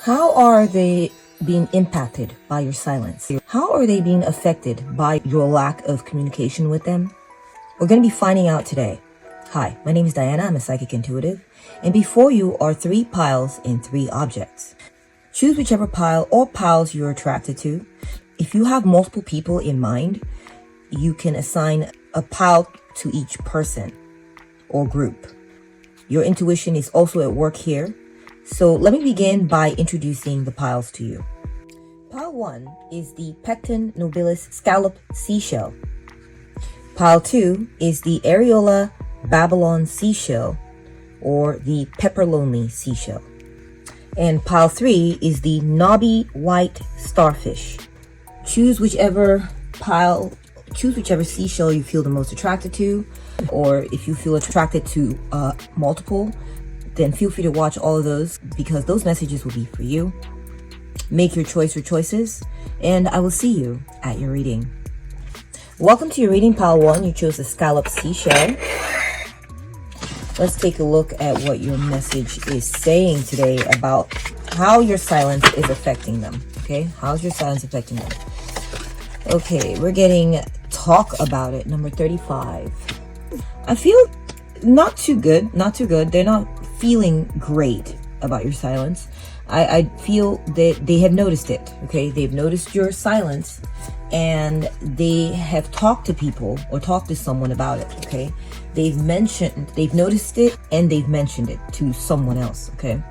How are they being impacted by your silence? How are they being affected by your lack of communication with them? We're going to be finding out today. Hi, my name is Diana. I'm a psychic intuitive. And before you are 3 piles and 3 objects. Choose whichever pile or piles you're attracted to. If you have multiple people in mind, you can assign a pile to each person or group. Your intuition is also at work here. So let me begin by introducing the piles to you. Pile 1 is the Pecten nobilis Scallop Seashell. Pile 2 is the Areola Babylon Seashell, or the Pepper Lonely Seashell. And pile 3 is the Knobby White Starfish. Choose whichever seashell you feel the most attracted to, or if you feel attracted to multiple, then feel free to watch all of those because those messages will be for you. Make your choice or choices, and I will see you at your reading. Welcome to your reading, pile 1. You chose the Scallop Seashell. Let's take a look at what your message is saying today about how your silence is affecting them. Okay, how's your silence affecting them? Okay, we're getting talk about it, number 35. I feel not too good. They're not feeling great about your silence. I feel that they have noticed it. Okay, they've noticed your silence and they have talked to people or talked to someone about it. Okay, they've noticed it and they've mentioned it to someone else. Okay,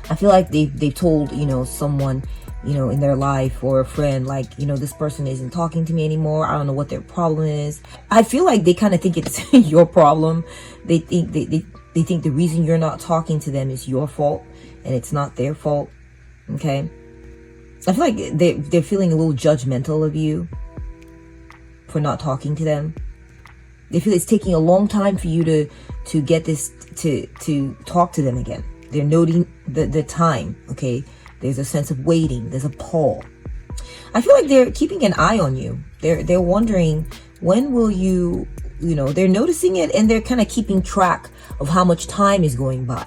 I feel like they've told someone in their life or a friend, like, this person isn't talking to me anymore. I don't know what their problem is. I feel like they kind of think it's your problem. They think they think the reason you're not talking to them is your fault and it's not their fault. Okay, I feel like they're feeling a little judgmental of you for not talking to them. They feel it's taking a long time for you to get this to talk to them again. They're noting the time. Okay, there's a sense of waiting. There's a pull. I feel like they're keeping an eye on you. They're wondering, when will you, they're noticing it and they're kind of keeping track of how much time is going by.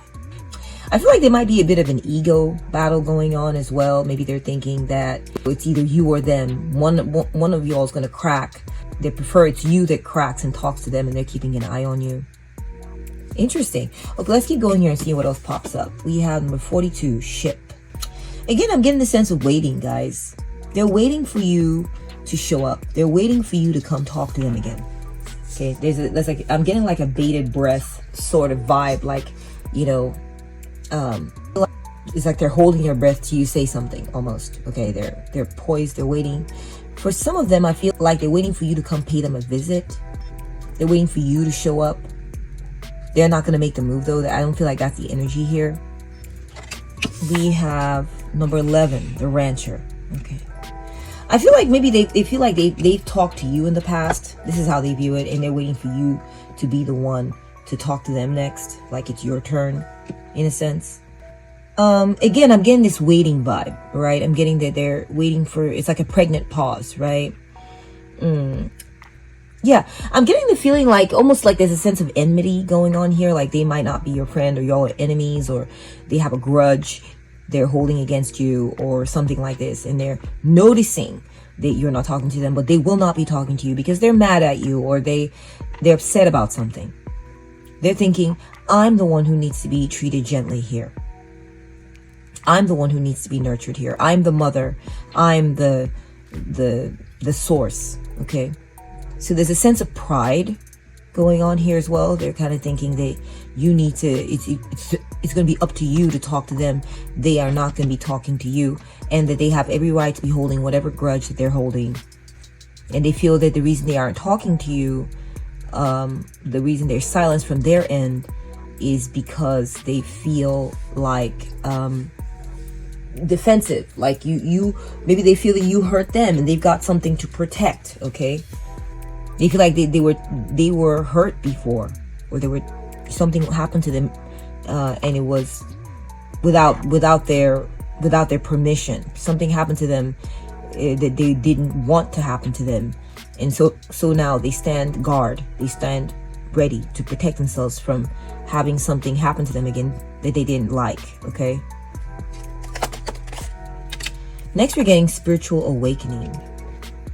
I feel like there might be a bit of an ego battle going on as well. Maybe they're thinking that it's either you or them. One of y'all is going to crack. They prefer it's you that cracks and talks to them, and they're keeping an eye on you. Interesting. Okay, let's keep going here and see what else pops up. We have number 42, ship. Again, I'm getting the sense of waiting, guys. They're waiting for you to show up. They're waiting for you to come talk to them again. Okay, I'm getting like a bated breath sort of vibe, like, it's like they're holding their breath till you say something almost. Okay, they're poised, they're waiting. For some of them, I feel like they're waiting for you to come pay them a visit. They're waiting for you to show up. They're not going to make the move though. I don't feel like that's the energy here. We have number 11, the rancher. Okay, I feel like maybe they feel like they've talked to you in the past. This is how they view it, and they're waiting for you to be the one to talk to them next, like it's your turn in a sense. Again, I'm getting this waiting vibe, right? I'm getting that they're waiting for, it's like a pregnant pause, right? Yeah, I'm getting the feeling like almost like there's a sense of enmity going on here. Like they might not be your friend, or y'all are enemies, or they have a grudge they're holding against you or something like this. And they're noticing that you're not talking to them, but they will not be talking to you because they're mad at you, or they're upset about something. They're thinking, I'm the one who needs to be treated gently here. I'm the one who needs to be nurtured here. I'm the mother. I'm the source. Okay. So there's a sense of pride going on here as well. They're kind of thinking that you need to, it's going to be up to you to talk to them. They are not going to be talking to you, and that they have every right to be holding whatever grudge that they're holding. And they feel that the reason they aren't talking to you, the reason there's silence from their end, is because they feel like defensive, like you maybe they feel that you hurt them and they've got something to protect. Okay, they feel like they were hurt before, or something happened to them, and it was without their permission. Something happened to them that they didn't want to happen to them, and so now they stand guard. They stand ready to protect themselves from having something happen to them again that they didn't like. Okay, Next, we're getting spiritual awakening.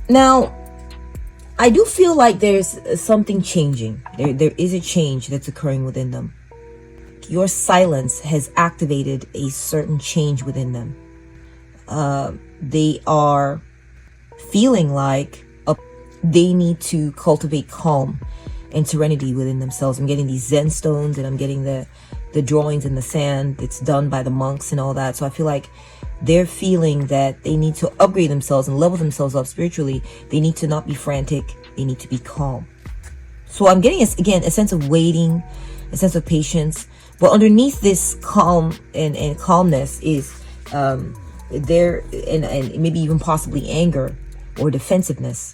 Now, I do feel like there's something changing. There is a change that's occurring within them. Your silence has activated a certain change within them. They are feeling like they need to cultivate calm and serenity within themselves. I'm getting these Zen stones, and I'm getting the drawings in the sand that's done by the monks and all that. So I feel like they're feeling that they need to upgrade themselves and level themselves up spiritually. They need to not be frantic. They need to be calm. So I'm getting, again, a sense of waiting, a sense of patience. But underneath this calm and calmness is there, and maybe even possibly anger or defensiveness.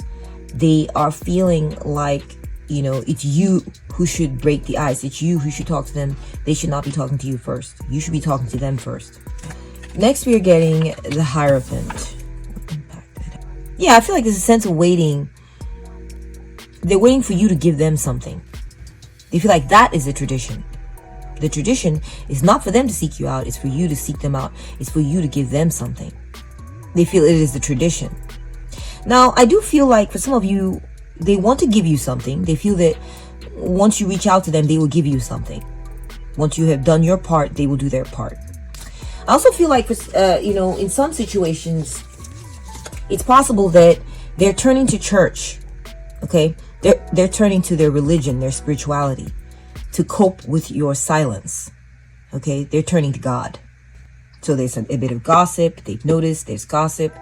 They are feeling like, it's you who should break the ice. It's you who should talk to them. They should not be talking to you first. You should be talking to them first. Next, we are getting the Hierophant. Yeah, I feel like there's a sense of waiting. They're waiting for you to give them something. They feel like that is the tradition. The tradition is not for them to seek you out. It's for you to seek them out. It's for you to give them something. They feel it is the tradition. Now, I do feel like for some of you, they want to give you something. They feel that once you reach out to them, they will give you something. Once you have done your part, they will do their part. I also feel like, in some situations, it's possible that they're turning to church. Okay, they're turning to their religion, their spirituality, to cope with your silence. Okay, they're turning to God. So there's a bit of gossip. They've noticed there's gossip.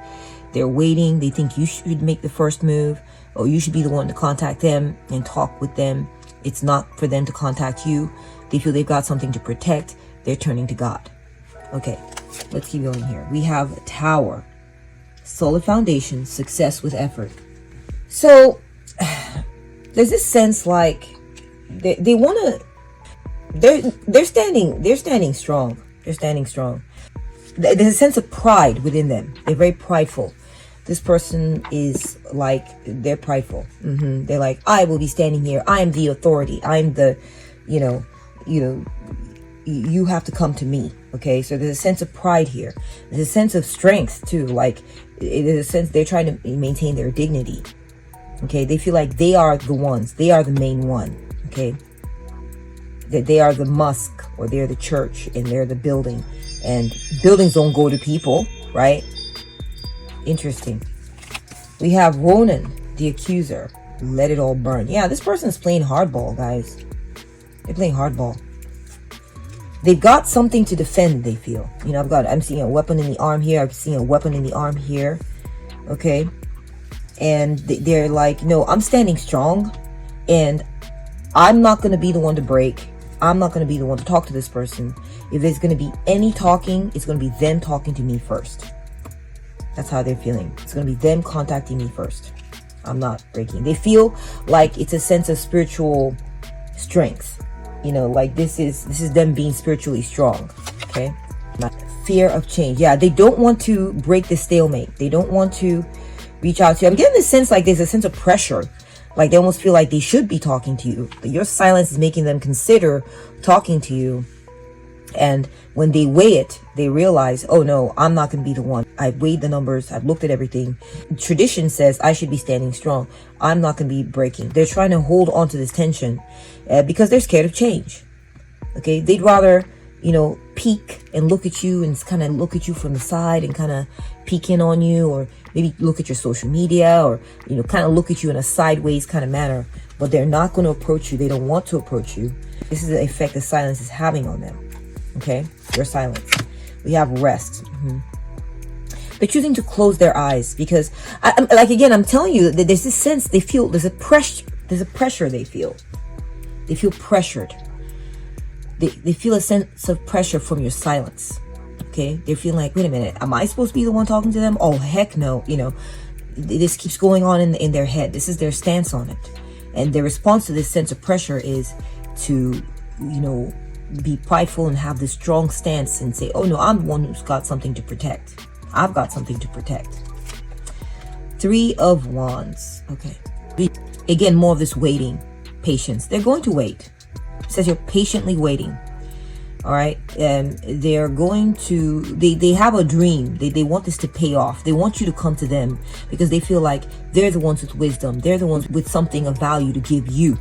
They're waiting. They think you should make the first move, or you should be the one to contact them and talk with them. It's not for them to contact you. They feel they've got something to protect. They're turning to God. Okay, let's keep going here. We have Tower. Solid foundation, success with effort. So there's this sense like they want to, they're standing strong. They're standing strong. There's a sense of pride within them. They're very prideful. This person is like, they're prideful. They're like, I will be standing here. I am the authority. I'm the, you have to come to me. Okay, so there's a sense of pride here. There's a sense of strength too. Like, there's a sense they're trying to maintain their dignity. Okay, they feel like they are the ones. They are the main one. Okay, that they are the mosque, or they're the church, and they're the building. And buildings don't go to people, right? Interesting. We have Ronan, the accuser. Let it all burn. Yeah, this person's playing hardball, guys. They're playing hardball. They've got something to defend, they feel. I'm seeing a weapon in the arm here. I'm seeing a weapon in the arm here. Okay. And they're like, no, I'm standing strong. And I'm not going to be the one to break. I'm not going to be the one to talk to this person. If there's going to be any talking, it's going to be them talking to me first. That's how they're feeling. It's going to be them contacting me first. I'm not breaking. They feel like it's a sense of spiritual strength. Like this is them being spiritually strong. Okay. Fear of change. Yeah, they don't want to break the stalemate. They don't want to reach out to you. I'm getting this sense like there's a sense of pressure. Like they almost feel like they should be talking to you. Your silence is making them consider talking to you. And when they weigh it, they realize, oh no, I'm not going to be the one. I've weighed the numbers. I've looked at everything. Tradition says I should be standing strong. I'm not going to be breaking. They're trying to hold on to this tension because they're scared of change. Okay. They'd rather, peek and look at you and kind of look at you from the side and kind of peek in on you, or maybe look at your social media, or, kind of look at you in a sideways kind of manner, but they're not going to approach you. They don't want to approach you. This is the effect that silence is having on them. Okay, your silence. We have rest. They're choosing to close their eyes because, I'm telling you that there's this sense they feel there's a pressure they feel. They feel pressured. They feel a sense of pressure from your silence. Okay, they're feeling like, wait a minute, am I supposed to be the one talking to them? Oh heck no! This keeps going on in their head. This is their stance on it, and their response to this sense of pressure is to, be prideful and have this strong stance and say, oh no, I'm the one who's got something to protect. I've got something to protect. 3 of Wands. Okay. Again, more of this waiting, patience. They're going to wait. It says you're patiently waiting. All right. They're going to, they have a dream. They want this to pay off. They want you to come to them because they feel like they're the ones with wisdom. They're the ones with something of value to give you.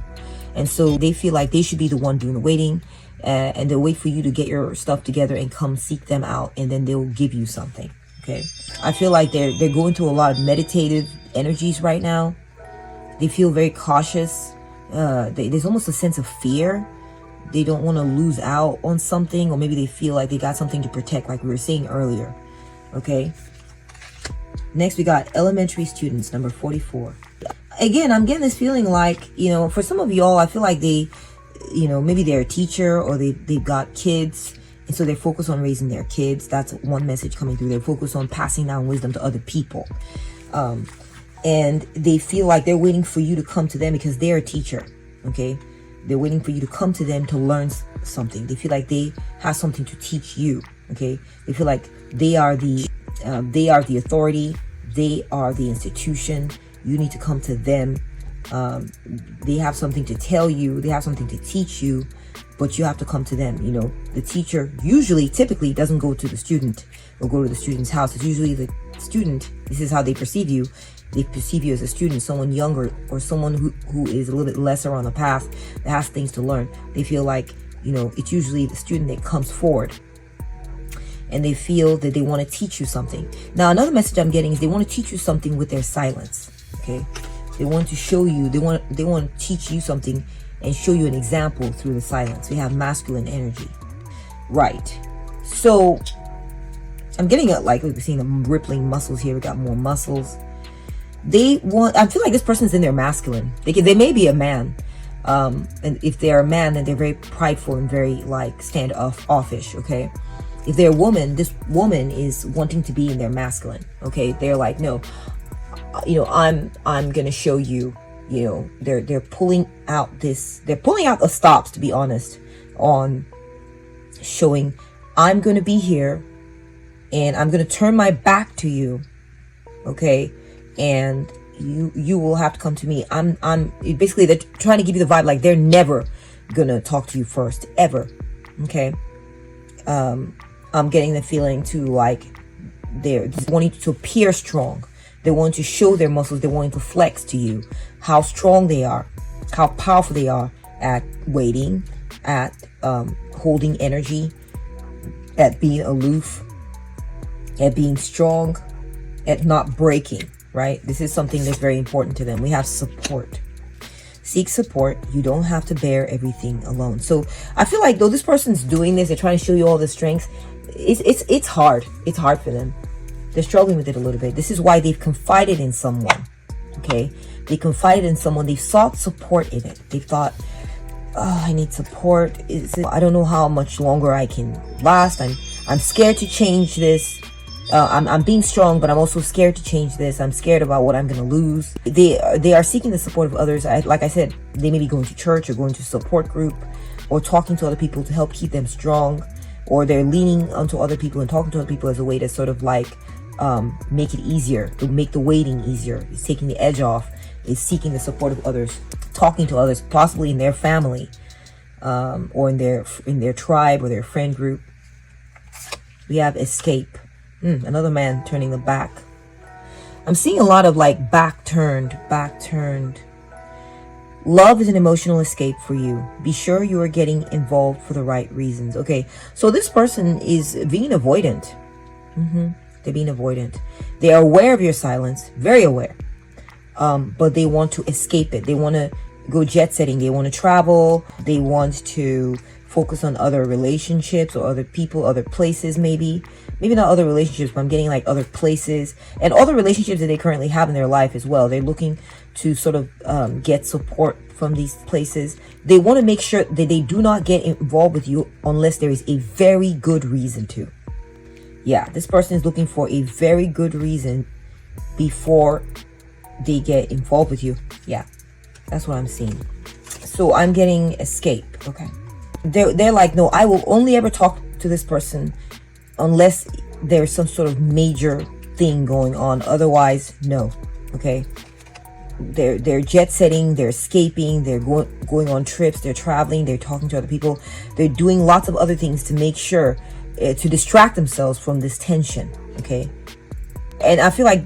And so they feel like they should be the one doing the waiting, and they'll wait for you to get your stuff together and come seek them out, and then they'll give you something. Okay. I feel like they're going through a lot of meditative energies right now. They feel very cautious. There's almost a sense of fear. They don't want to lose out on something, or maybe they feel like they got something to protect, like we were saying earlier. Okay. Next, we got elementary students, number 44. Again, I'm getting this feeling like, for some of y'all, I feel like they, maybe they're a teacher, or they've got kids, and so they're focused on raising their kids. That's one message coming through. They're focused on passing down wisdom to other people. And they feel like they're waiting for you to come to them because they're a teacher. Okay. They're waiting for you to come to them to learn something. They feel like they have something to teach you. Okay. They feel like they are the authority. They are the institution. You need to come to them. They have something to tell you. They have something to teach you, but you have to come to them. The teacher typically doesn't go to the student or go to the student's house. It's usually the student. This is how they perceive you. They perceive you as a student, someone younger, or someone who is a little bit lesser on the path, that has things to learn. They feel like, it's usually the student that comes forward, and they feel that they want to teach you something. Now, another message I'm getting is they want to teach you something with their silence. Okay. They want to show you, they want to teach you something and show you an example through the silence. We have masculine energy. Right. So I'm getting like we're seeing the rippling muscles here. We got more muscles. I feel like this person's in their masculine. They may be a man. And if they're a man, then they're very prideful and very like standoffish. Okay. If they're a woman, this woman is wanting to be in their masculine. Okay. They're like, no, I'm going to show you, they're pulling out the stops, to be honest, on showing I'm going to be here and I'm going to turn my back to you. Okay. And you will have to come to me. Basically, they're trying to give you the vibe like they're never gonna talk to you first, ever. Okay. I'm getting the feeling to like they're wanting to appear strong. They want to show their muscles. They're wanting to flex to you how strong they are, how powerful they are at waiting, at holding energy, at being aloof, at being strong, at not breaking. Right? This is something that's very important to them. We have support. Seek support. You don't have to bear everything alone. So I feel like though this person's doing this, they're trying to show you all the strength. It's hard. It's hard for them. They're struggling with it a little bit. This is why they've confided in someone. Okay? They confided in someone. They've sought support in it. They've thought, oh, I need support. I don't know how much longer I can last. I'm scared to change this. I'm being strong, but I'm also scared to change this. I'm scared about what I'm going to lose. They are seeking the support of others. Like I said, they may be going to church or going to support group or talking to other people to help keep them strong, or they're leaning onto other people and talking to other people as a way to sort of like make it easier, to make the waiting easier. It's taking the edge off. It's seeking the support of others, talking to others, possibly in their family, or in their tribe or their friend group. We have escape. Another man turning the back. I'm seeing a lot of like back turned. Love is an emotional escape for you. Be sure you are getting involved for the right reasons. Okay, so this person is being avoidant. They're being avoidant. They are aware of your silence, very aware. But they want to escape it. They want to go jet setting. They want to travel. They want to focus on other relationships or other people, other places, maybe not other relationships, but I'm getting like other places and other relationships that they currently have in their life as well. They're looking to sort of get support from these places. They want to make sure that they do not get involved with you unless there is a very good reason to. Yeah, this person is looking for a very good reason before they get involved with you. Yeah, that's what I'm seeing. So I'm getting escape. Okay. They're like, no, I will only ever talk to this person unless there's some sort of major thing going on. Otherwise, no. Okay. they're jet setting, they're escaping, they're going on trips, they're traveling, they're talking to other people, they're doing lots of other things to make sure to distract themselves from this tension. Okay, and I feel like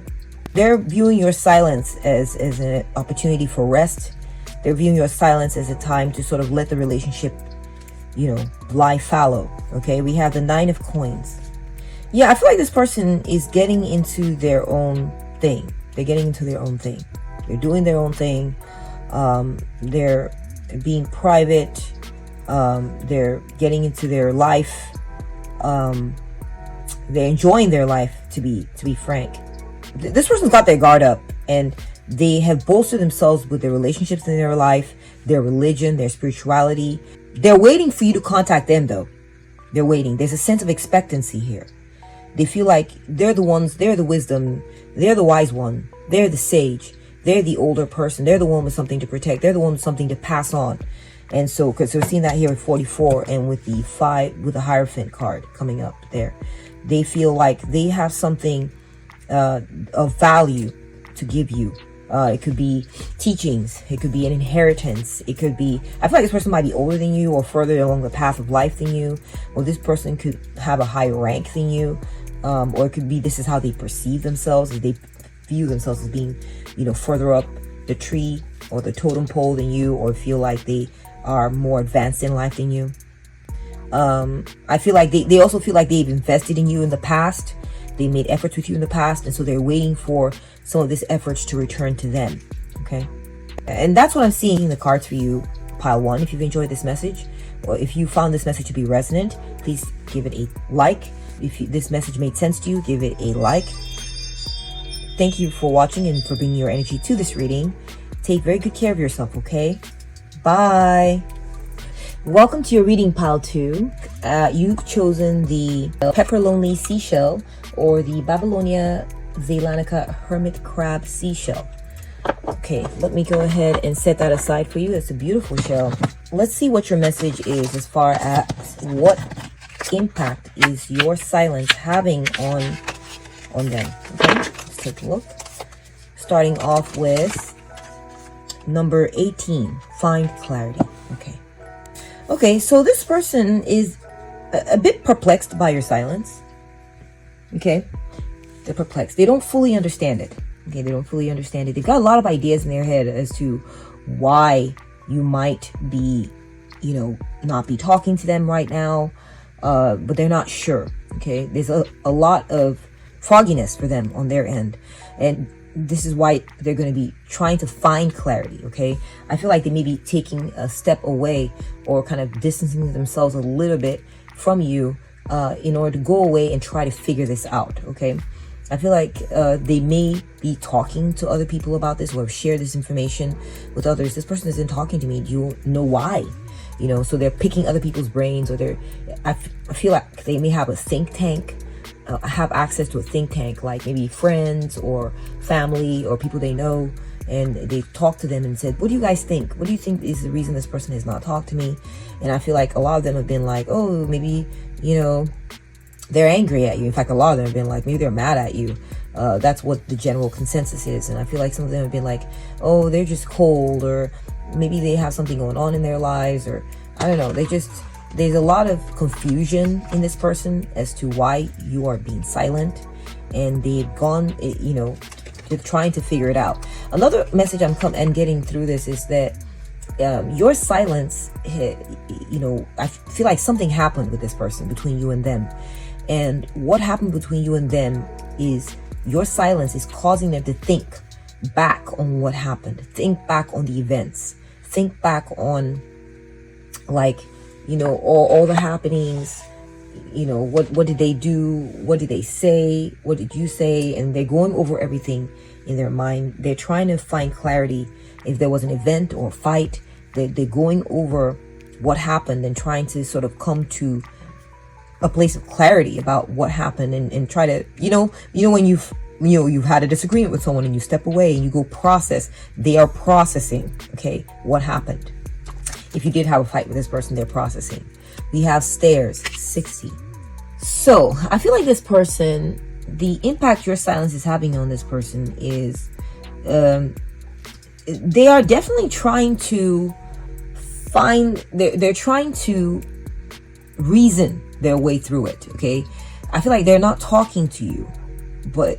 they're viewing your silence as an opportunity for rest. They're viewing your silence as a time to sort of let the relationship, lie fallow. Okay, we have the 9 of Coins. Yeah, I feel like this person is getting into their own thing. They're getting into their own thing. They're doing their own thing. They're being private. They're getting into their life. They're enjoying their life, to be frank. This person's got their guard up, and they have bolstered themselves with their relationships in their life, their religion, their spirituality. They're waiting for you to contact them, though. They're waiting. There's a sense of expectancy here. They feel like they're the ones, they're the wisdom, they're the wise one, they're the sage, they're the older person, they're the one with something to protect, they're the one with something to pass on. And so, because we're seeing that here with 44 and with the 5, with the Hierophant card coming up there. They feel like they have something of value to give you. It could be teachings. It could be an inheritance. It could be, I feel like this person might be older than you or further along the path of life than you. Or this person could have a higher rank than you. Or it could be this is how they perceive themselves. As they view themselves as being, further up the tree or the totem pole than you, or feel like they are more advanced in life than you. I feel like they also feel like they've invested in you in the past. They made efforts with you in the past, and so they're waiting for some of these efforts to return to them. Okay, and that's what I'm seeing in the cards for you, pile 1. If you've enjoyed this message, or if you found this message to be resonant, please give it a like. If this message made sense to you, give it a like. Thank you for watching and for bringing your energy to this reading. Take very good care of yourself, okay? Bye. Welcome to your reading, pile 2. You've chosen the Pepper Lonely Seashell or the Babylonia Zeylanica Hermit Crab Seashell. Okay, let me go ahead and set that aside for you. That's a beautiful shell. Let's see what your message is as far as what impact is your silence having on them. Okay, let's take a look. Starting off with number 18, find clarity. Okay, so this person is a bit perplexed by your silence. Okay, they're perplexed. They don't fully understand it. Okay, they don't fully understand it. They've got a lot of ideas in their head as to why you might be, not be talking to them right now, but they're not sure. Okay, there's a lot of fogginess for them on their end, and this is why they're going to be trying to find clarity. Okay, I feel like they may be taking a step away or kind of distancing themselves a little bit from you in order to go away and try to figure this out. Okay, I feel like they may be talking to other people about this or share this information with others. This person isn't talking to me. Do you know why? So they're picking other people's brains, or I feel like they may have a think tank. Have access to a think tank, like maybe friends or family or people they know, and they talked to them and said, what do you guys think? What do you think is the reason this person has not talked to me? And I feel like a lot of them have been like, oh, maybe, they're angry at you. In fact, a lot of them have been like, maybe they're mad at you. That's what the general consensus is. And I feel like some of them have been like, oh, they're just cold, or maybe they have something going on in their lives, or I don't know. There's a lot of confusion in this person as to why you are being silent, and they've gone, they're trying to figure it out. Another message I'm getting through this is that your silence, I feel like something happened with this person, between you and them. And what happened between you and them is your silence is causing them to think back on what happened, think back on the events, think back on all the happenings. What did they do? What did they say? What did you say? And they're going over everything in their mind. They're trying to find clarity. If there was an event or a fight, they're going over what happened and trying to sort of come to a place of clarity about what happened, and try to, when you've had a disagreement with someone and you step away and you go process, they are processing, okay, what happened. If you did have a fight with this person, they're processing. We have stairs, 60. So I feel like this person, the impact your silence is having on this person is they are definitely trying to find, they're trying to reason their way through it. Okay, I feel like they're not talking to you, but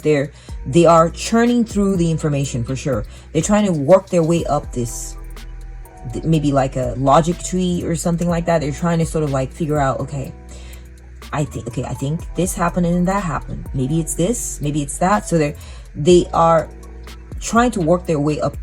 they are churning through the information for sure. They're trying to work their way up this, maybe like a logic tree or something like that. They're trying to sort of like figure out, okay, I think this happened and that happened. Maybe it's this, maybe it's that. So they are trying to work their way up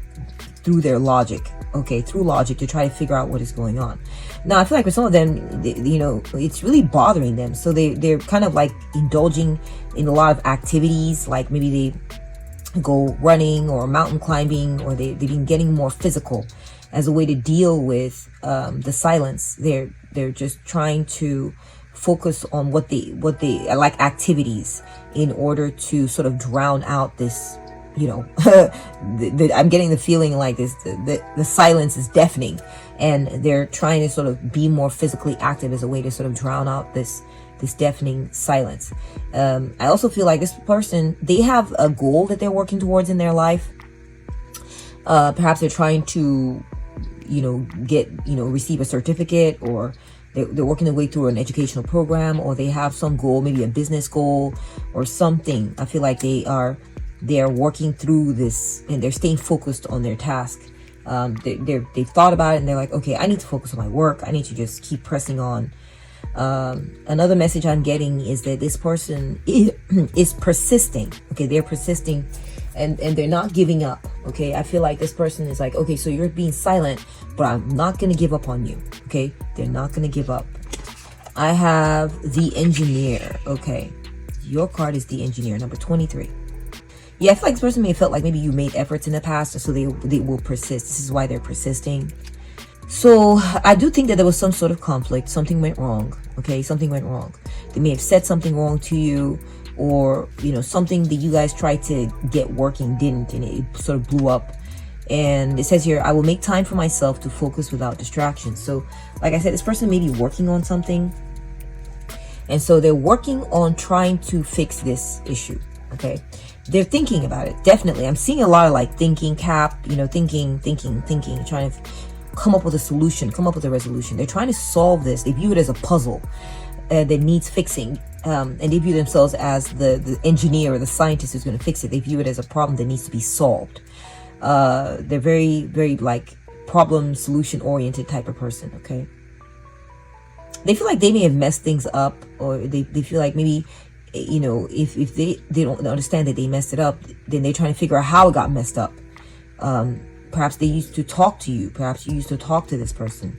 through their logic. Okay, through logic to try to figure out what is going on. Now, I feel like with some of them, it's really bothering them. So they're kind of like indulging in a lot of activities, like maybe they go running or mountain climbing, or they've been getting more physical as a way to deal with the silence. They're just trying to focus on what they like activities in order to sort of drown out this, I'm getting the feeling like this, the silence is deafening, and they're trying to sort of be more physically active as a way to sort of drown out this deafening silence. I also feel like this person, they have a goal that they're working towards in their life. Perhaps they're trying to, receive a certificate, or they're working their way through an educational program, or they have some goal, maybe a business goal or something. I feel like they are working through this, and they're staying focused on their task. They've thought about it, and they're like, okay, I need to focus on my work. I need to just keep pressing on. Another message I'm getting is that this person is persisting. Okay, they're persisting, and they're not giving up. Okay, I feel like this person is like, okay, so you're being silent, but I'm not going to give up on you. Okay, they're not going to give up. I have the Engineer. Okay, your card is the Engineer, number 23. Yeah, I feel like this person may have felt like maybe you made efforts in the past, so they will persist. This is why they're persisting. So I do think that there was some sort of conflict. Something went wrong. Okay, something went wrong. They may have said something wrong to you, or something that you guys tried to get working didn't, and it sort of blew up. And it says here, I will make time for myself to focus without distractions. So like I said, this person may be working on something, and so they're working on trying to fix this issue. Okay, they're thinking about it. Definitely, I'm seeing a lot of like thinking cap, thinking, trying to come up with a solution, come up with a resolution. They're trying to solve this. They view it as a puzzle that needs fixing, and they view themselves as the engineer or the scientist who's going to fix it. They view it as a problem that needs to be solved. They're very, very like problem solution oriented type of person. Okay, they feel like they may have messed things up, or they feel like maybe, if they don't understand that they messed it up, then they're trying to figure out how it got messed up. Perhaps they used to talk to you. Perhaps you used to talk to this person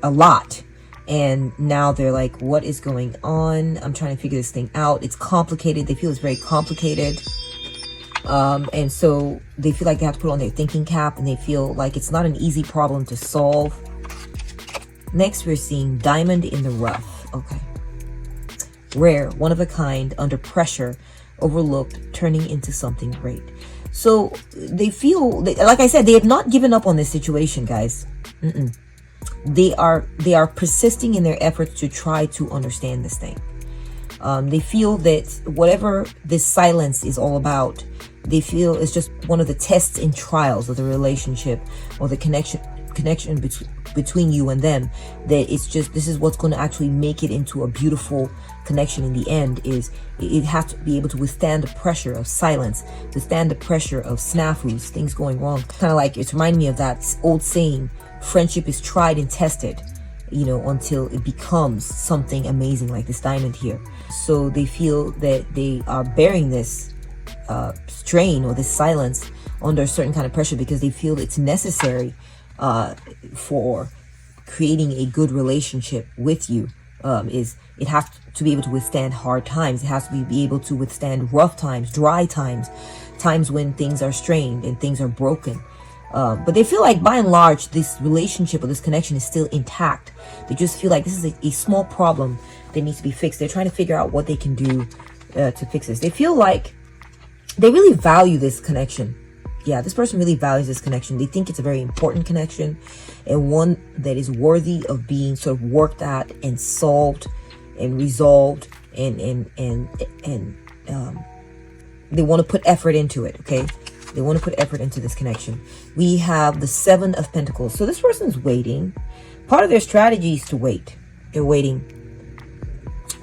a lot, and now they're like, what is going on? I'm trying to figure this thing out. It's complicated. They feel it's very complicated. And so they feel like they have to put on their thinking cap, and they feel like it's not an easy problem to solve. Next, we're seeing Diamond in the Rough. Okay. Rare, one of a kind, under pressure, overlooked, turning into something great. So they feel, like I said, they have not given up on this situation, guys. They are persisting in their efforts to try to understand this thing. They feel that whatever this silence is all about, they feel it's just one of the tests and trials of the relationship, or the connection between you and them. That it's just, this is what's going to actually make it into a beautiful connection in the end. Is it has to be able to withstand the pressure of silence, withstand the pressure of snafus, things going wrong. Kind of like, it's reminding me of that old saying, friendship is tried and tested, until it becomes something amazing, like this diamond here. So they feel that they are bearing this strain, or this silence, under a certain kind of pressure, because they feel it's necessary for creating a good relationship with you. It has to be able to withstand hard times. It has to be able to withstand rough times, dry times, times when things are strained and things are broken. But they feel like, by and large, this relationship or this connection is still intact. They just feel like this is a small problem that needs to be fixed. They're trying to figure out what they can do to fix this. They feel like they really value this connection. Yeah, this person really values this connection. They think it's a very important connection, and one that is worthy of being sort of worked at and solved and resolved, and they want to put effort into it. Okay, They want to put effort into this connection. We have the Seven of Pentacles. So this person's waiting. Part of their strategy is to wait. They're waiting.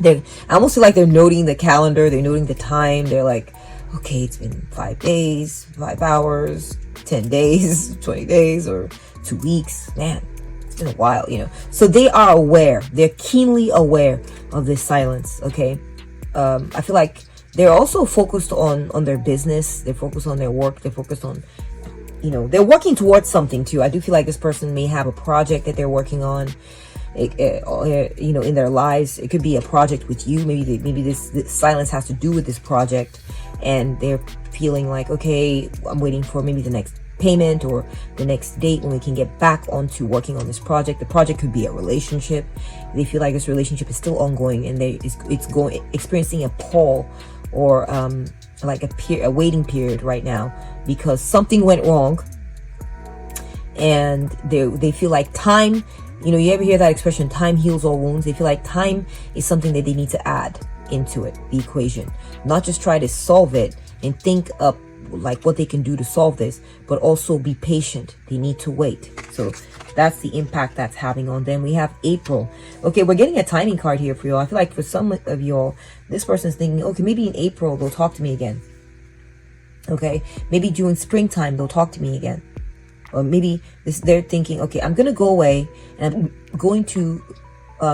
I almost feel like they're noting the calendar. They're noting the time. They're like, okay, it's been 5 days, 5 hours, 10 days, 20 days, or 2 weeks. Man, it's been a while, you know. So they are aware. They're keenly aware of this silence, okay? I feel like they're also focused on their business. They're focused on their work. They're focused on, you know, they're working towards something too. I do feel like this person may have a project that they're working on, you know, in their lives. It could be a project with you. Maybe this silence has to do with this project, and they're feeling like, okay, I'm waiting for maybe the next payment or the next date when we can get back onto working on this project. The project could be a relationship. They feel like this relationship is still ongoing, and it's experiencing a pause or like a waiting period right now because something went wrong, and they feel like time, you know, you ever hear that expression, time heals all wounds? They feel like time is something that they need to add into it, the equation, not just try to solve it and think up like what they can do to solve this, but also be patient. They need to wait. So that's the impact that's having on them. We have April. Okay, we're getting a timing card here for y'all. I feel like for some of y'all, this person's thinking, okay, maybe in April they'll talk to me again. Okay, maybe during springtime they'll talk to me again. Or maybe they're thinking, okay, I'm gonna go away and I'm going to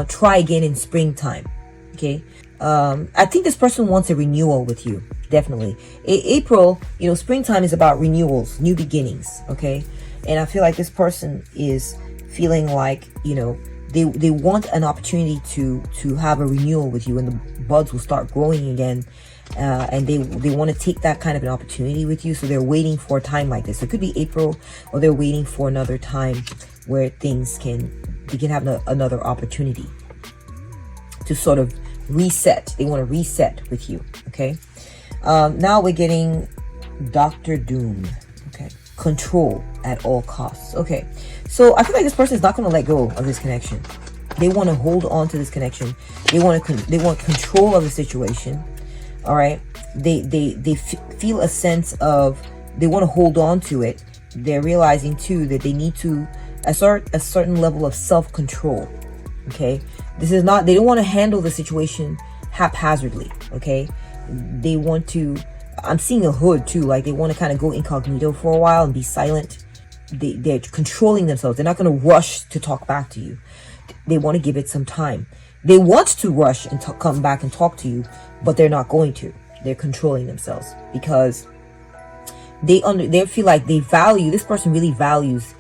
try again in springtime. Okay, I think this person wants a renewal with you. Definitely. April, you know, springtime is about renewals, new beginnings. Okay, and I feel like this person is feeling like, you know, they want an opportunity to have a renewal with you, and the buds will start growing again, and they want to take that kind of an opportunity with you. So they're waiting for a time like this. It could be April, or they're waiting for another time where they can have another opportunity to sort of reset. They want to reset with you. Okay, now we're getting Dr. Doom. Okay, control at all costs. Okay, so I feel like this person is not going to let go of this connection. They want to hold on to this connection. They want control of the situation. All right, they feel a sense of, they want to hold on to it. They're realizing too that they need to assert a certain level of self-control. Okay, this is not, they don't want to handle the situation haphazardly. Okay, they want to, I'm seeing a hood too, like they want to kind of go incognito for a while and be silent. They're controlling themselves. They're not going to rush to talk back to you. They want to give it some time. They want to rush and come back and talk to you, but they're not going to. They're controlling themselves because they feel like they value, this person really values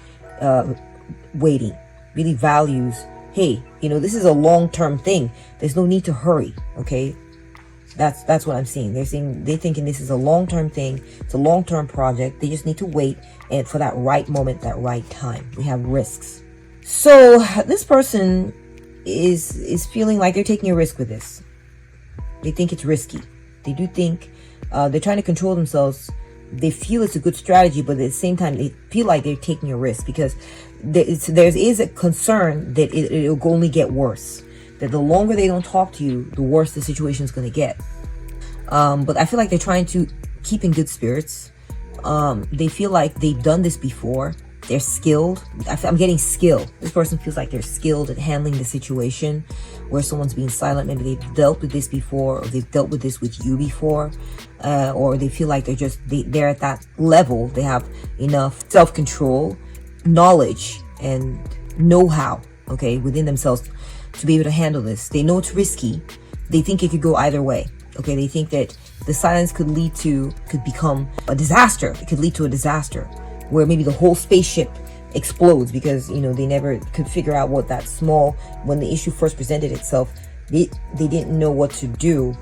waiting, really values, hey, you know, this is a long-term thing. There's no need to hurry. Okay, that's what I'm seeing. They're thinking this is a long-term thing. It's a long-term project. They just need to wait and for that right moment, that right time. We have risks. So this person is feeling like they're taking a risk with this. They think it's risky. They do think they're trying to control themselves. They feel it's a good strategy, but at the same time, they feel like they're taking a risk because there is a concern that it'll only get worse. That the longer they don't talk to you, the worse the situation is going to get. But I feel like they're trying to keep in good spirits. They feel like they've done this before. They're skilled. I'm getting skill. This person feels like they're skilled at handling the situation where someone's being silent. Maybe they've dealt with this before, or they've dealt with this with you before, or they feel like they're at that level. They have enough self-control, knowledge, and know-how, okay, within themselves to be able to handle this. They know it's risky. They think it could go either way. Okay, they think that the silence could become a disaster. It could lead to a disaster where maybe the whole spaceship explodes because, you know, they never could figure out what that small, when the issue first presented itself, they didn't know what to do.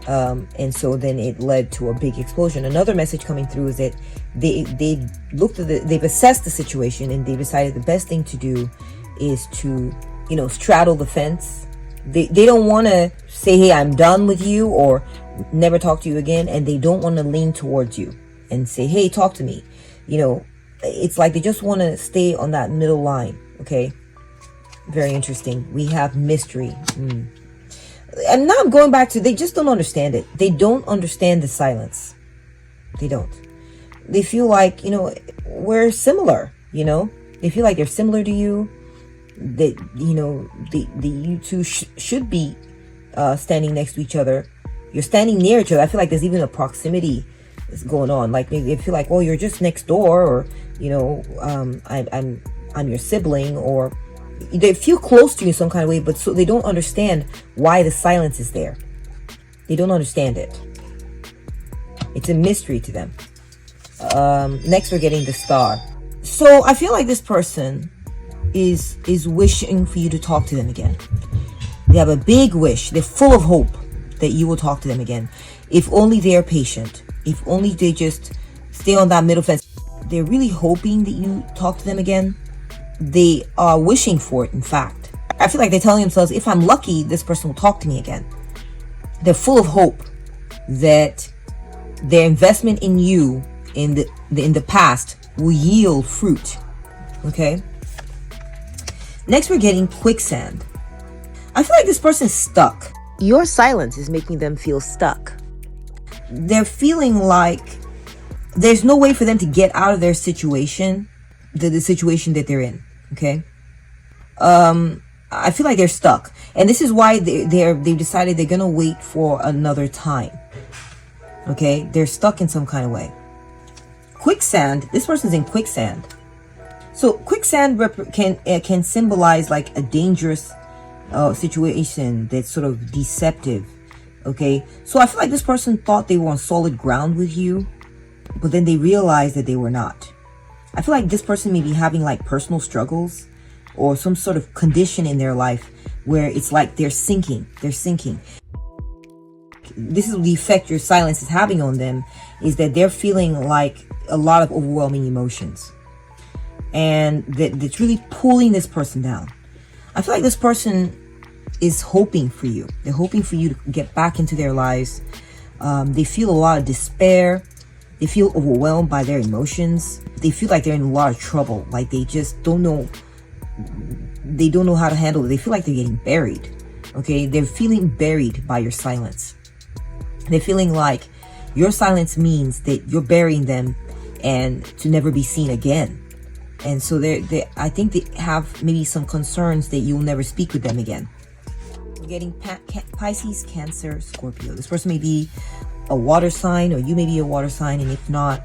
And so then it led to a big explosion. Another message coming through is that they've assessed the situation and they decided the best thing to do is to, you know, straddle the fence. They don't want to say, hey, I'm done with you or never talk to you again. And they don't want to lean towards you and say, hey, talk to me. You know, it's like they just want to stay on that middle line. Okay. Very interesting. We have mystery. And now I'm going back to, they just don't understand it. They don't understand the silence. They don't. they feel like, we're similar, they feel like they're similar to you, that, you two should be standing next to each other. You're standing near each other. I feel like there's even a proximity that's going on. Like maybe they feel like, well, you're just next door, or I'm your sibling, or they feel close to you in some kind of way, but so they don't understand why the silence is there. They don't understand it. It's a mystery to them. Next, we're getting the Star. So I feel like this person is wishing for you to talk to them again. They have a big wish. They're full of hope that you will talk to them again. If only they're patient. If only they just stay on that middle fence. They're really hoping that you talk to them again. They are wishing for it, in fact. I feel like they're telling themselves, if I'm lucky, this person will talk to me again. They're full of hope that their investment in you in the past will yield fruit. Okay? Next, we're getting quicksand. I feel like this person's stuck. Your silence is making them feel stuck. They're feeling like there's no way for them to get out of their situation, the situation that they're in. Okay? I feel like they're stuck. And this is why they've decided they're going to wait for another time. Okay? They're stuck in some kind of way. Quicksand. This person's in quicksand. So quicksand can symbolize like a dangerous situation that's sort of deceptive. Okay, so I feel like this person thought they were on solid ground with you, but then they realized that they were not. I feel like this person may be having like personal struggles or some sort of condition in their life where it's like they're sinking. This is the effect your silence is having on them, is that they're feeling like a lot of overwhelming emotions, and that's really pulling this person down. I feel like this person is hoping for you. They're hoping for you to get back into their lives. They feel a lot of despair. They feel overwhelmed by their emotions. They feel like they're in a lot of trouble. Like they just don't know. They don't know how to handle it. They feel like they're getting buried. Okay, they're feeling buried by your silence. They're feeling like your silence means that you're burying them and to never be seen again. And so I think they have maybe some concerns that you'll never speak with them again. We're getting Pisces, Cancer, Scorpio. This person may be a water sign, or you may be a water sign. And if not,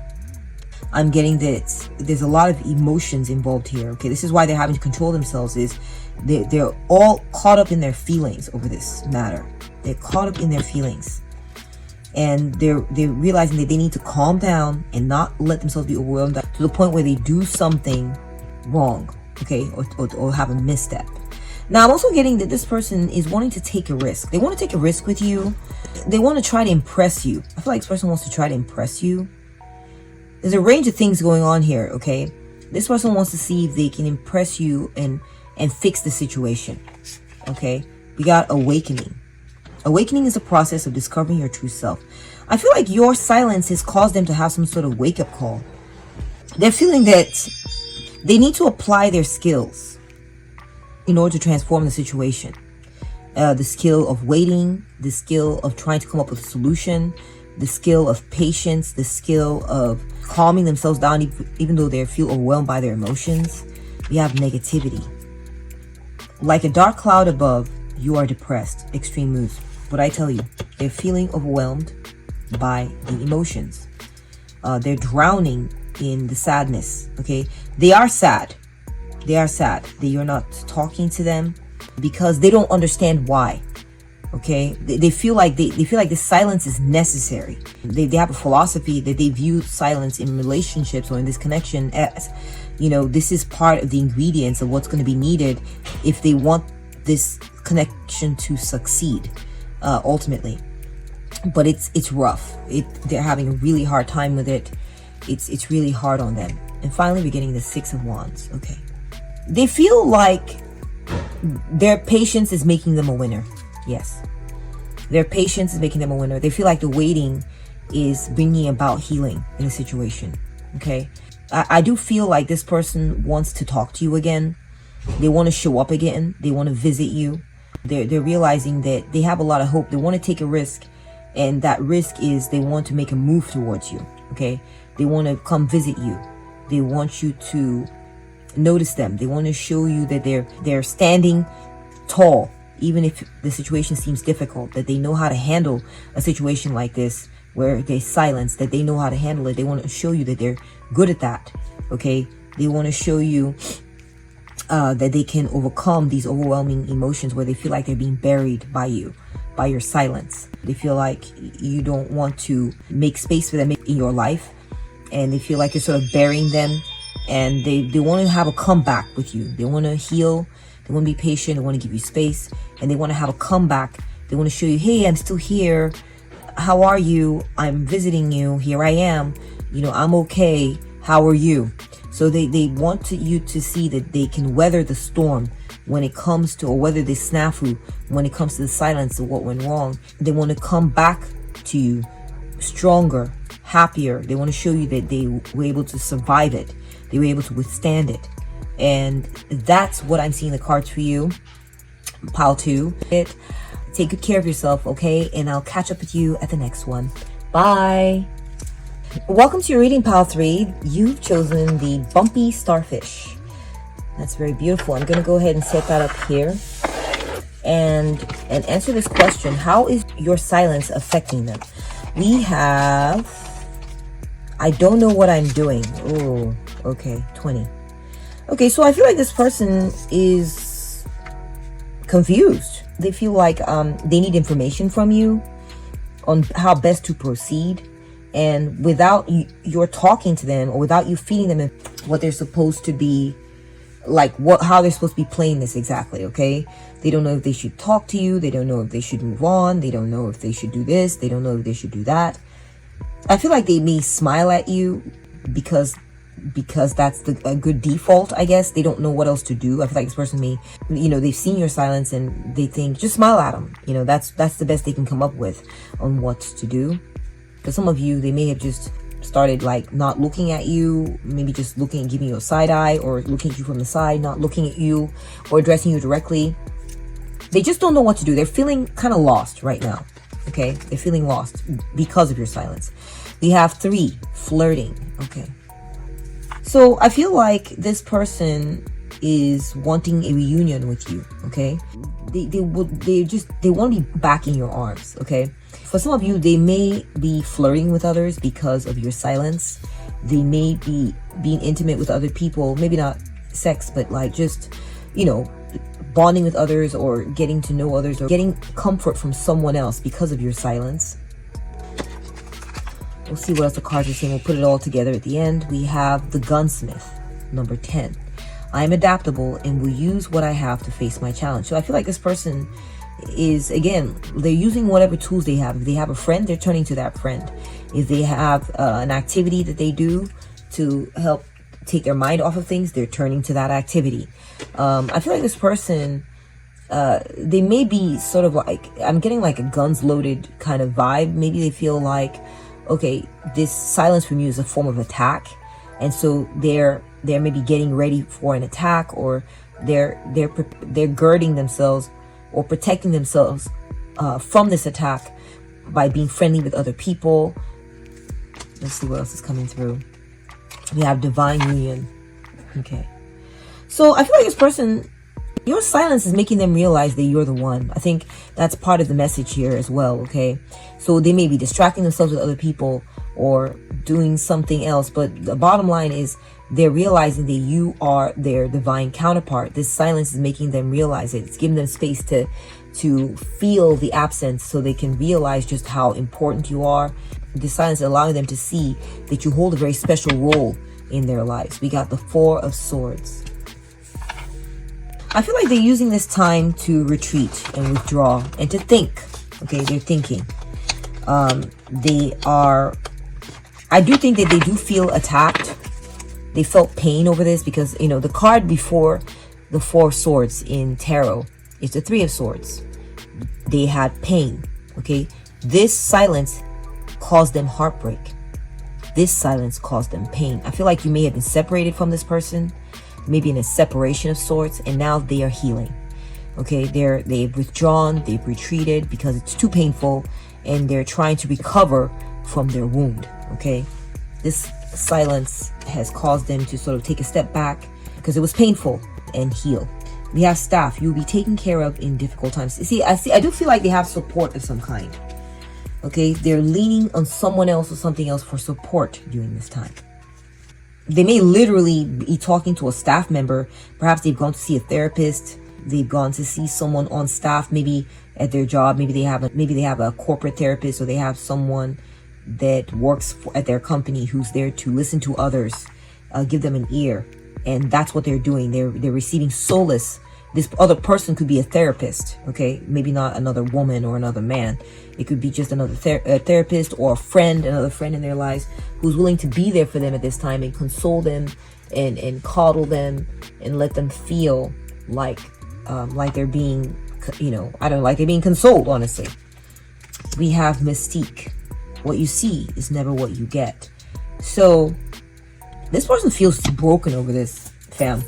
I'm getting that there's a lot of emotions involved here. Okay, this is why they're having to control themselves. Is they're all caught up in their feelings over this matter. They're caught up in their feelings. And they're realizing that they need to calm down and not let themselves be overwhelmed to the point where they do something wrong, okay, or have a misstep. Now, I'm also getting that this person is wanting to take a risk. They want to take a risk with you. They want to try to impress you. I feel like this person wants to try to impress you. There's a range of things going on here, okay? This person wants to see if they can impress you and fix the situation, okay? We got awakening. Awakening is a process of discovering your true self. I feel like your silence has caused them to have some sort of wake-up call. They're feeling that they need to apply their skills in order to transform the situation. The skill of waiting, the skill of trying to come up with a solution, the skill of patience, the skill of calming themselves down even though they feel overwhelmed by their emotions. We have negativity. Like a dark cloud above, you are depressed, extreme moods. But I tell you, they're feeling overwhelmed by the emotions. They're drowning in the sadness, okay? They are sad. They are sad that you're not talking to them because they don't understand why, okay? They feel like the silence is necessary. They have a philosophy that they view silence in relationships or in this connection as, this is part of the ingredients of what's going to be needed if they want this connection to succeed. Ultimately, but it's rough. They're having a really hard time with it. It's really hard on them. And finally, we're getting the Six of Wands. Okay, they feel like their patience is making them a winner. Yes, their patience is making them a winner. They feel like the waiting is bringing about healing in the situation. Okay, I do feel like this person wants to talk to you again. They want to show up again. They want to visit you. They're realizing that they have a lot of hope. They want to take a risk, and that risk is they want to make a move towards you, okay? They want to come visit you. They want you to notice them. They want to show you that they're standing tall, even if the situation seems difficult, that they know how to handle a situation like this where there's silence, that they know how to handle it. They want to show you that they're good at that. Okay, they want to show you that they can overcome these overwhelming emotions where they feel like they're being buried by you, by your silence. They feel like you don't want to make space for them in your life, and they feel like you're sort of burying them, and they want to have a comeback with you. They want to heal. They want to be patient. They want to give you space, and they want to have a comeback. They want to show you, hey, I'm still here. How are you? I'm visiting you. Here I am. I'm okay. How are you? So they want you to see that they can weather the storm when it comes to, or weather the snafu when it comes to the silence of what went wrong. They want to come back to you stronger, happier. They want to show you that they were able to survive it. They were able to withstand it. And that's what I'm seeing the cards for you. Pile 2. Take good care of yourself, okay? And I'll catch up with you at the next one. Bye. Welcome to your reading, Pile 3. You've chosen the bumpy starfish. That's very beautiful. I'm going to go ahead and set that up here and answer this question. How is your silence affecting them? We have, I don't know what I'm doing. Oh, okay, 20. Okay, so I feel like this person is confused. They feel like they need information from you on how best to proceed. And without your talking to them, or without you feeding them what they're supposed to be, like how they're supposed to be playing this exactly, okay? They don't know if they should talk to you. They don't know if they should move on. They don't know if they should do this. They don't know if they should do that. I feel like they may smile at you because that's a good default, I guess. They don't know what else to do. I feel like this person may, they've seen your silence and they think, just smile at them. That's the best they can come up with on what to do. For some of you, they may have just started like not looking at you, maybe just looking, giving you a side eye, or looking at you from the side, not looking at you or addressing you directly. They just don't know what to do. They're feeling kind of lost right now. Okay, they're feeling lost because of your silence. We have 3, flirting. Okay, so I feel like this person is wanting a reunion with you. Okay, they want to be back in your arms. Okay, for some of you, they may be flirting with others because of your silence. They may be being intimate with other people, maybe not sex, but like just bonding with others, or getting to know others, or getting comfort from someone else because of your silence. We'll see what else the cards are saying. We'll put it all together at the end. We have the gunsmith, number 10. I am adaptable and will use what I have to face my challenge. So I feel like this person is, again, they're using whatever tools they have. If they have a friend, they're turning to that friend. If they have an activity that they do to help take their mind off of things, they're turning to that activity. I feel like this person, they may be sort of like, I'm getting like a guns loaded kind of vibe. Maybe they feel like, okay, this silence from you is a form of attack, and so they're maybe getting ready for an attack, or they're girding themselves or protecting themselves from this attack by being friendly with other people. Let's see what else is coming through. We have divine union. Okay, so I feel like this person, your silence is making them realize that you're the one. I think that's part of the message here as well, okay? So they may be distracting themselves with other people or doing something else, but the bottom line is they're realizing that you are their divine counterpart. This silence is making them realize it. It's giving them space to feel the absence, so they can realize just how important you are. This silence is allowing them to see that you hold a very special role in their lives. We got the 4 of Swords. I feel like they're using this time to retreat and withdraw and to think. Okay, they're thinking. I do think that they do feel attacked. They felt pain over this because, the card before the 4 of Swords in tarot is the 3 of Swords. They had pain, okay? This silence caused them heartbreak. This silence caused them pain. I feel like you may have been separated from this person, maybe in a separation of sorts, and now they are healing. Okay, they've withdrawn, they've retreated because it's too painful, and they're trying to recover from their wound. Okay, this silence has caused them to sort of take a step back because it was painful and heal. We have staff. You'll be taken care of in difficult times. I do feel like they have support of some kind. Okay, they're leaning on someone else or something else for support during this time. They may literally be talking to a staff member. Perhaps they've gone to see a therapist. They've gone to see someone on staff, maybe at their job. Maybe they have a corporate therapist, or they have someone that works at their company who's there to listen to others, give them an ear. And that's what they're doing. They're receiving solace. This other person could be a therapist, okay? Maybe not another woman or another man. It could be just another therapist or a friend, another friend in their lives who's willing to be there for them at this time and console them and coddle them and let them feel like they're being, like they're being consoled, honestly. We have mystique. What you see is never what you get. So this person feels broken over this, fam.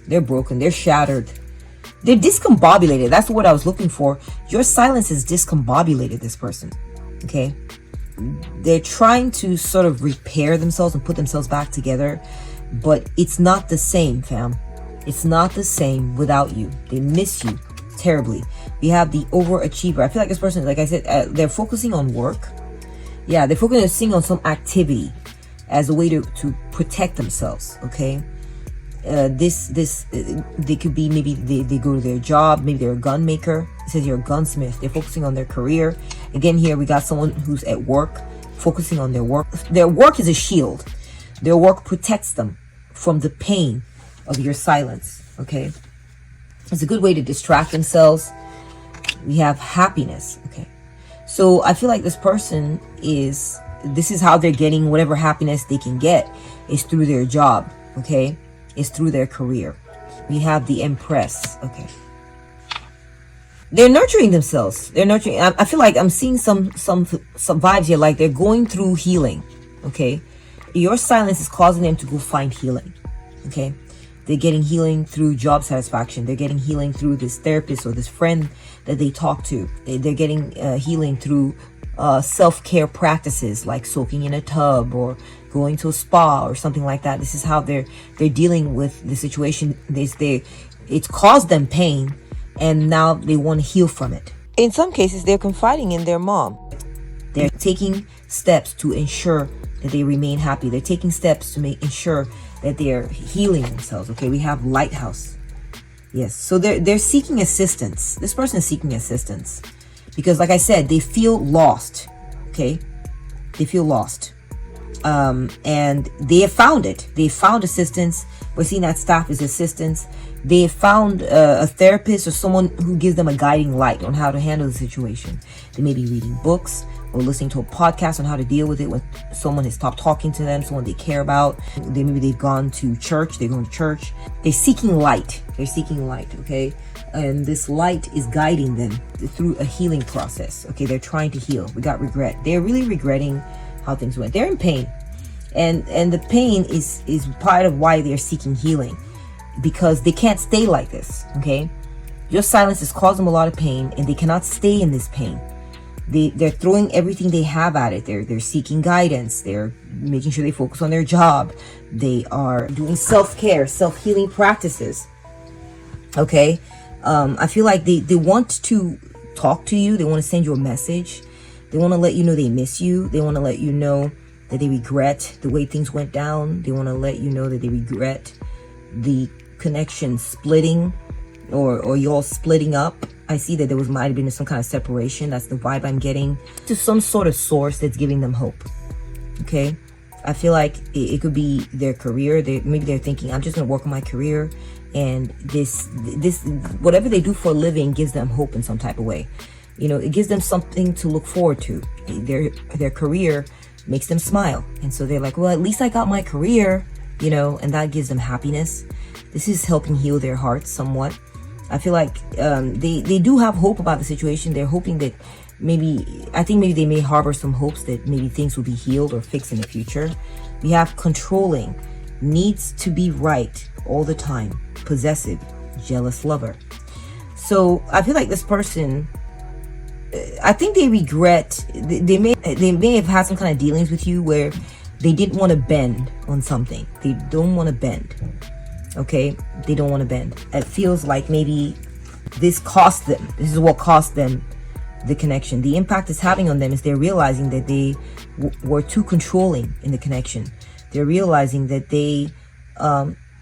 They're broken. They're shattered. They're discombobulated. That's what I was looking for. Your silence is discombobulated this person. Okay? They're trying to sort of repair themselves and put themselves back together. But it's not the same, fam. It's not the same without you. They miss you terribly. We have the overachiever. I feel like this person, like I said, they're focusing on work. Yeah, they're focusing on some activity as a way to protect themselves. Okay? They could be, maybe they go to their job, maybe they're a gun maker. It says you're a gunsmith. They're focusing on their career. Again, here we got someone who's at work, focusing on their work. Their work is a shield. Their work protects them from the pain of your silence. Okay, it's a good way to distract themselves. We have happiness. Okay, so I feel like this person this is how they're getting whatever happiness they can get, is through their job. Okay, is through their career. We have the Empress. Okay, they're nurturing themselves. They're nurturing. I feel like I'm seeing some vibes here, like they're going through healing. Okay, your silence is causing them to go find healing. Okay, they're getting healing through job satisfaction. They're getting healing through this therapist or this friend that they talk to. They're getting healing through self-care practices like soaking in a tub or going to a spa or something like that. This is how they're dealing with the situation. It's caused them pain, and now they want to heal from it. In some cases, they're confiding in their mom. They're taking steps to ensure that they remain happy. They're taking steps to ensure that they're healing themselves. Okay, we have Lighthouse. Yes, so they're seeking assistance. This person is seeking assistance because, like I said, they feel lost. Okay, they feel lost. And they have found it. They found assistance. We're seeing that staff is assistance. They have found a therapist or someone who gives them a guiding light on how to handle the situation. They may be reading books or listening to a podcast on how to deal with it when someone has stopped talking to them, someone they care about. Maybe they've gone to church. They're going to church. They're seeking light. They're seeking light. Okay, and this light is guiding them through a healing process. Okay, they're trying to heal. We got regret. They're really regretting how things went. They're in pain, and the pain is part of why they're seeking healing, because they can't stay like this. Okay, your silence has caused them a lot of pain, and they cannot stay in this pain. They're throwing everything they have at it. They're seeking guidance. They're making sure they focus on their job. They are doing self-care, self-healing practices. Okay, I feel like they want to talk to you. They want to send you a message. They want to let you know they miss you. They want to let you know that they regret the way things went down. They want to let you know that they regret the connection splitting or y'all splitting up. I see that might have been some kind of separation. That's the vibe I'm getting. To some sort of source that's giving them hope. Okay? I feel like it could be their career. Maybe they're thinking, I'm just going to work on my career. And this, whatever they do for a living gives them hope in some type of way. It gives them something to look forward to. Their career makes them smile. And so they're like, well, at least I got my career, and that gives them happiness. This is helping heal their hearts somewhat. I feel like they do have hope about the situation. They're hoping that maybe they may harbor some hopes that maybe things will be healed or fixed in the future. We have controlling, needs to be right all the time, possessive, jealous lover. So I feel like this person, I think they regret, they may have had some kind of dealings with you where they didn't want to bend on something. They don't want to bend. Okay, they don't want to bend. It feels like maybe this cost them. This is what cost them the connection. The impact it's having on them is they're realizing that they were too controlling in the connection. They're realizing that they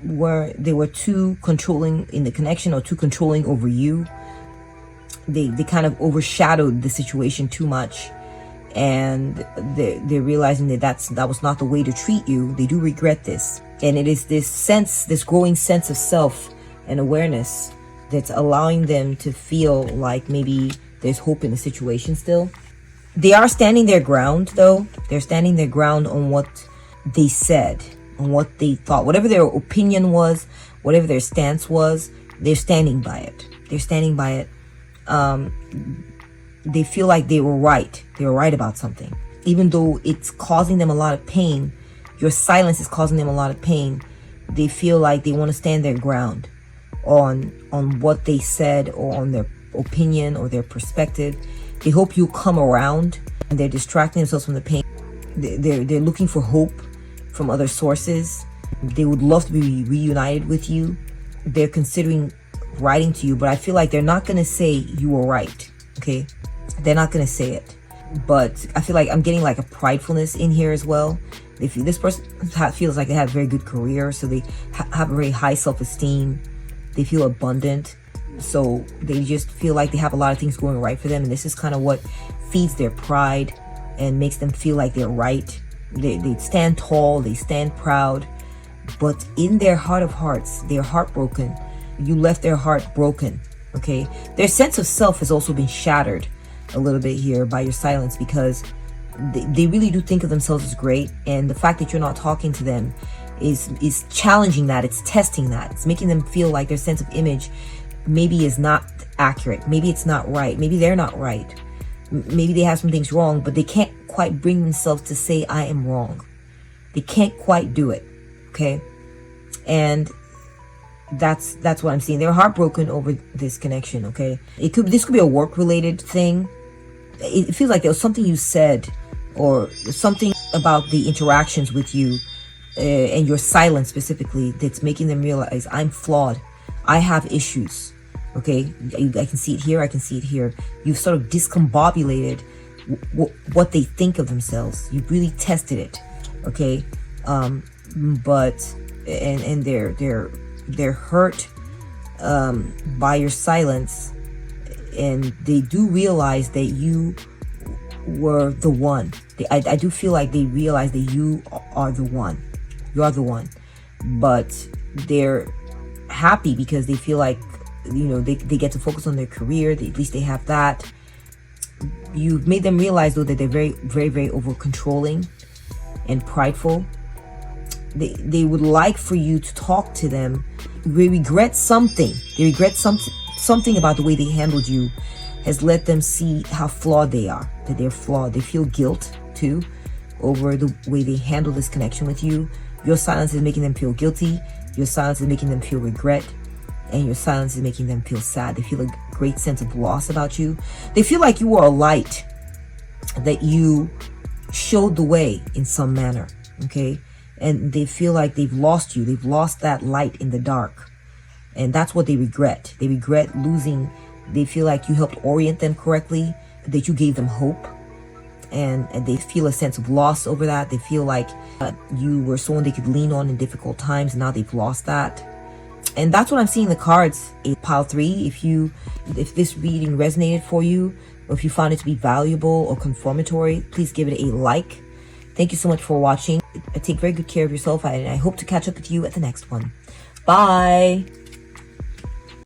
were too controlling in the connection, or too controlling over you. They kind of overshadowed the situation too much, and they're realizing that that was not the way to treat you. They do regret this, and it is this growing sense of self and awareness that's allowing them to feel like maybe there's hope in the situation still. They are standing their ground, though. They're standing their ground on what they said, on what they thought. Whatever their opinion was, whatever their stance was, they're standing by it. They're standing by it. They feel like they were right. They were right about something. Even though it's causing them a lot of pain, your silence is causing them a lot of pain, they feel like they want to stand their ground on what they said, or on their opinion or their perspective. They hope you'll come around, and they're distracting themselves from the pain. They're looking for hope from other sources. They would love to be reunited with you. They're considering writing to you, but I feel like they're not going to say you were right. Okay, they're not going to say it, but I feel like I'm getting like a pridefulness in here as well. This person feels like they have a very good career, so they have a very high self-esteem. They feel abundant, so they just feel like they have a lot of things going right for them, and this is kind of what feeds their pride and makes them feel like they're right. They stand tall, they stand proud, but in their heart of hearts, they're heartbroken. You left their heart broken. Okay, their sense of self has also been shattered a little bit here by your silence, because they really do think of themselves as great, and the fact that you're not talking to them is challenging that. It's testing that. It's making them feel like their sense of image maybe is not accurate. Maybe it's not right. Maybe they're not right. Maybe they have some things wrong, but they can't quite bring themselves to say I am wrong. They can't quite do it. Okay, and that's what I'm seeing. They're heartbroken over this connection. Okay, this could be a work related thing. It feels like there was something you said, or something about the interactions with you, and your silence specifically, that's making them realize I'm flawed. I have issues. Okay, I can see it here. I can see it here. You've sort of discombobulated what they think of themselves. You've really tested it. Okay, but they're hurt by your silence, and they do realize that you were the one. I do feel like they realize that you are the one. You are the one, but they're happy because they feel like, they get to focus on their career. At least they have that. You've made them realize, though, that they're very, very, very over controlling and prideful. They would like for you to talk to them. They regret something. They regret something about the way they handled you has let them see how flawed they are, that they're flawed. They feel guilt, too, over the way they handle this connection with you. Your silence is making them feel guilty. Your silence is making them feel regret. And your silence is making them feel sad. They feel a great sense of loss about you. They feel like you were a light, that you showed the way in some manner. Okay? And they feel like they've lost you. They've lost that light in the dark. And that's what they regret. They regret losing. They feel like you helped orient them correctly, that you gave them hope. And they feel a sense of loss over that. They feel like you were someone they could lean on in difficult times. Now they've lost that. And that's what I'm seeing in the cards. Pile 3, if this reading resonated for you, or if you found it to be valuable or confirmatory, please give it a like. Thank you so much for watching. Take very good care of yourself, and I hope to catch up with you at the next one. Bye.